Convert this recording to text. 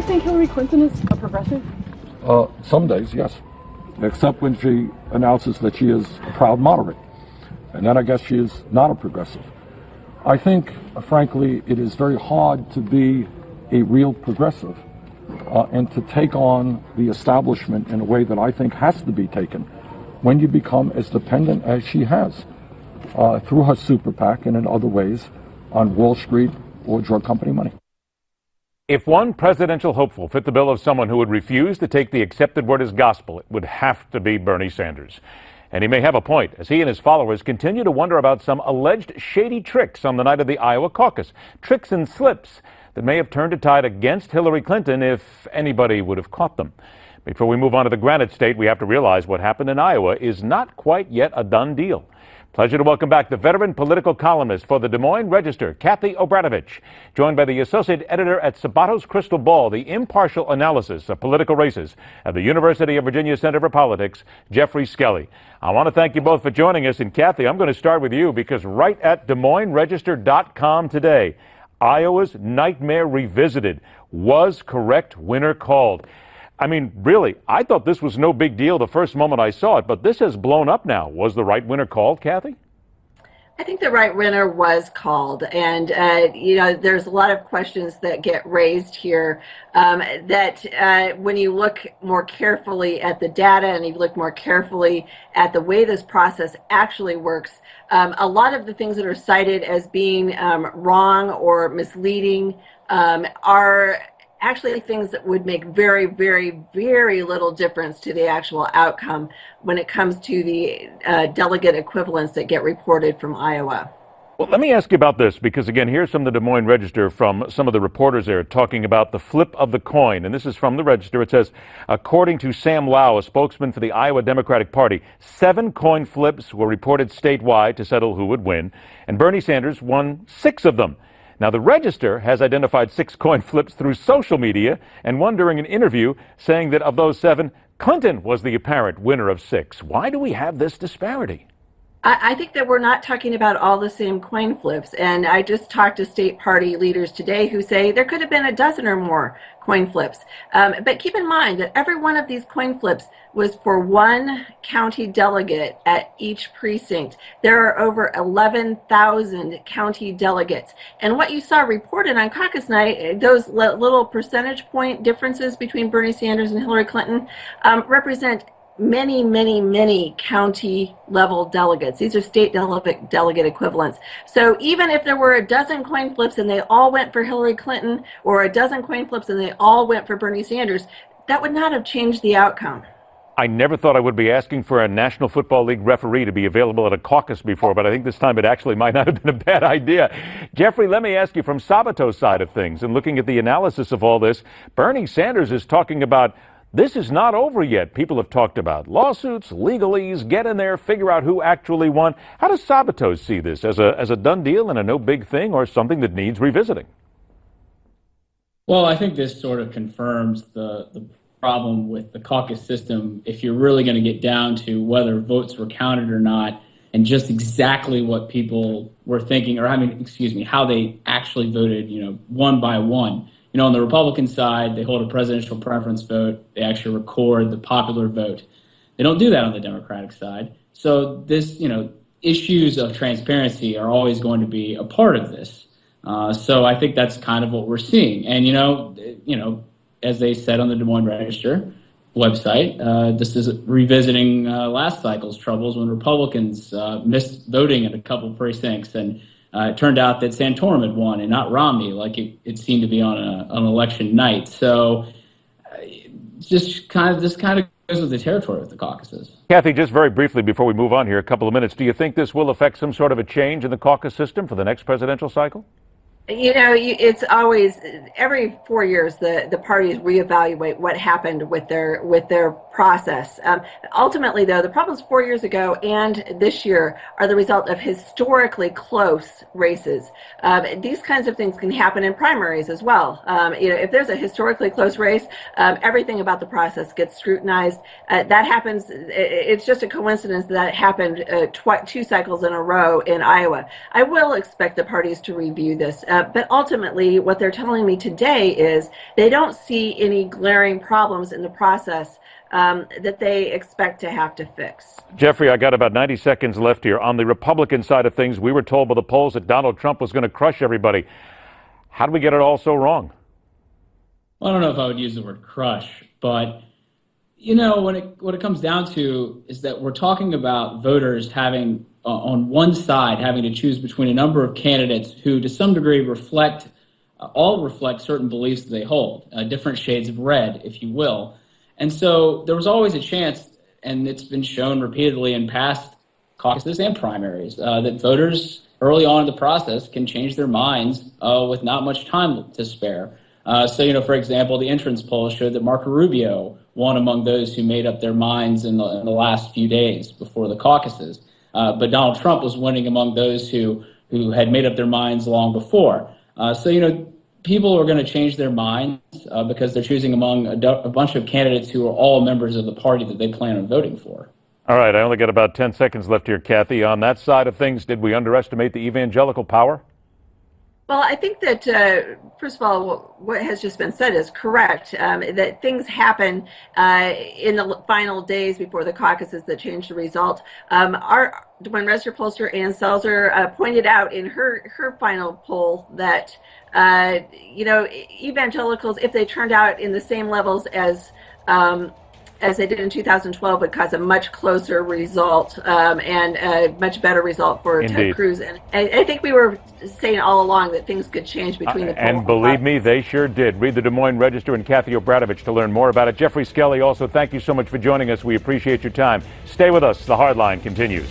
think Hillary Clinton is a progressive? Some days, yes. Except when she announces that she is a proud moderate. And then I guess she is not a progressive. I think, frankly, it is very hard to be a real progressive and to take on the establishment in a way that I think has to be taken when you become as dependent as she has through her super PAC and in other ways on Wall Street or drug company money. If one presidential hopeful fit the bill of someone who would refuse to take the accepted word as gospel, it would have to be Bernie Sanders. And he may have a point, as he and his followers continue to wonder about some alleged shady tricks on the night of the Iowa caucus. Tricks and slips that may have turned a tide against Hillary Clinton if anybody would have caught them. Before we move on to the Granite State, we have to realize what happened in Iowa is not quite yet a done deal. Pleasure to welcome back the veteran political columnist for the Des Moines Register, Kathie Obradovich, joined by the associate editor at Sabato's Crystal Ball, the impartial analysis of political races at the University of Virginia Center for Politics, Geoffrey Skelley. I want to thank you both for joining us. And Kathie, I'm going to start with you because right at DesMoinesRegister.com today, Iowa's nightmare revisited. Was correct winner called? I mean, really, I thought this was no big deal the first moment I saw it, but this has blown up now. Was the right winner called, Kathie? I think the right winner was called. And, there's a lot of questions that get raised here that when you look more carefully at the data and you look more carefully at the way this process actually works, a lot of the things that are cited as being wrong or misleading are actually things that would make very, very, very little difference to the actual outcome when it comes to the delegate equivalents that get reported from Iowa. Well, let me ask you about this, because again, here's from the Des Moines Register from some of the reporters there talking about the flip of the coin. And this is from the Register. It says, according to Sam Lau, a spokesman for the Iowa Democratic Party, 7 coin flips were reported statewide to settle who would win, and Bernie Sanders won 6 of them. Now, the Register has identified 6 coin flips through social media, and one during an interview saying that of those 7, Clinton was the apparent winner of 6. Why do we have this disparity? I think that we're not talking about all the same coin flips. And I just talked to state party leaders today who say there could have been a dozen or more coin flips. But keep in mind that every one of these coin flips was for one county delegate at each precinct. There are over 11,000 county delegates. And what you saw reported on caucus night, those little percentage point differences between Bernie Sanders and Hillary Clinton represent many, many, many county level delegates. These are state delegate equivalents. So even if there were a dozen coin flips and they all went for Hillary Clinton, or a dozen coin flips and they all went for Bernie Sanders, that would not have changed the outcome. I never thought I would be asking for a National Football League referee to be available at a caucus before, but I think this time it actually might not have been a bad idea. Geoffrey, let me ask you from Sabato's side of things, and looking at the analysis of all this, Bernie Sanders is talking about this is not over yet. People have talked about lawsuits, legalese, get in there, figure out who actually won. How does Sabato see this? As a done deal and a no big thing, or something that needs revisiting? Well, I think this sort of confirms the problem with the caucus system if you're really going to get down to whether votes were counted or not, and just exactly what people were thinking, or how they actually voted, one by one. On the Republican side, they hold a presidential preference vote. They actually record the popular vote. They don't do that on the Democratic side. So this, issues of transparency are always going to be a part of this. So I think that's kind of what we're seeing. And, as they said on the Des Moines Register website, this is revisiting last cycle's troubles when Republicans missed voting in a couple of precincts, and it turned out that Santorum had won and not Romney, like it seemed to be on an election night. So this kind of goes with the territory of the caucuses. Kathie, just very briefly before we move on here, a couple of minutes, do you think this will affect some sort of a change in the caucus system for the next presidential cycle? It's always every 4 years the parties reevaluate what happened with their process. Ultimately, though, the problems 4 years ago and this year are the result of historically close races. These kinds of things can happen in primaries as well. If there's a historically close race, everything about the process gets scrutinized. That happens. It's just a coincidence that it happened 2 cycles in a row in Iowa. I will expect the parties to review this. But ultimately, what they're telling me today is they don't see any glaring problems in the process that they expect to have to fix. Geoffrey, I got about 90 seconds left here. On the Republican side of things, we were told by the polls that Donald Trump was going to crush everybody. How do we get it all so wrong? Well, I don't know if I would use the word crush, but you know, what it comes down to is that we're talking about voters having on one side having to choose between a number of candidates who, to some degree, all reflect certain beliefs that they hold, different shades of red, if you will. And so there was always a chance, and it's been shown repeatedly in past caucuses and primaries, that voters early on in the process can change their minds with not much time to spare. So, for example, the entrance poll showed that Marco Rubio won among those who made up their minds in the last few days before the caucuses. But Donald Trump was winning among those who had made up their minds long before. So, people are going to change their minds because they're choosing among a bunch of candidates who are all members of the party that they plan on voting for. All right, I only got about 10 seconds left here, Kathie. On that side of things, did we underestimate the evangelical power? Well, I think that, first of all, what has just been said is correct, that things happen in the final days before the caucuses that change the result. Our Des Moines Register pollster, Ann Selzer, pointed out in her final poll that, evangelicals, if they turned out in the same levels as they did in 2012, would cause a much closer result and a much better result for Indeed. Ted Cruz. And I think we were saying all along that things could change between the polls. And believe me, they sure did. Read the Des Moines Register and Kathie Obradovich to learn more about it. Geoffrey Skelley, also, thank you so much for joining us. We appreciate your time. Stay with us. The Hardline continues.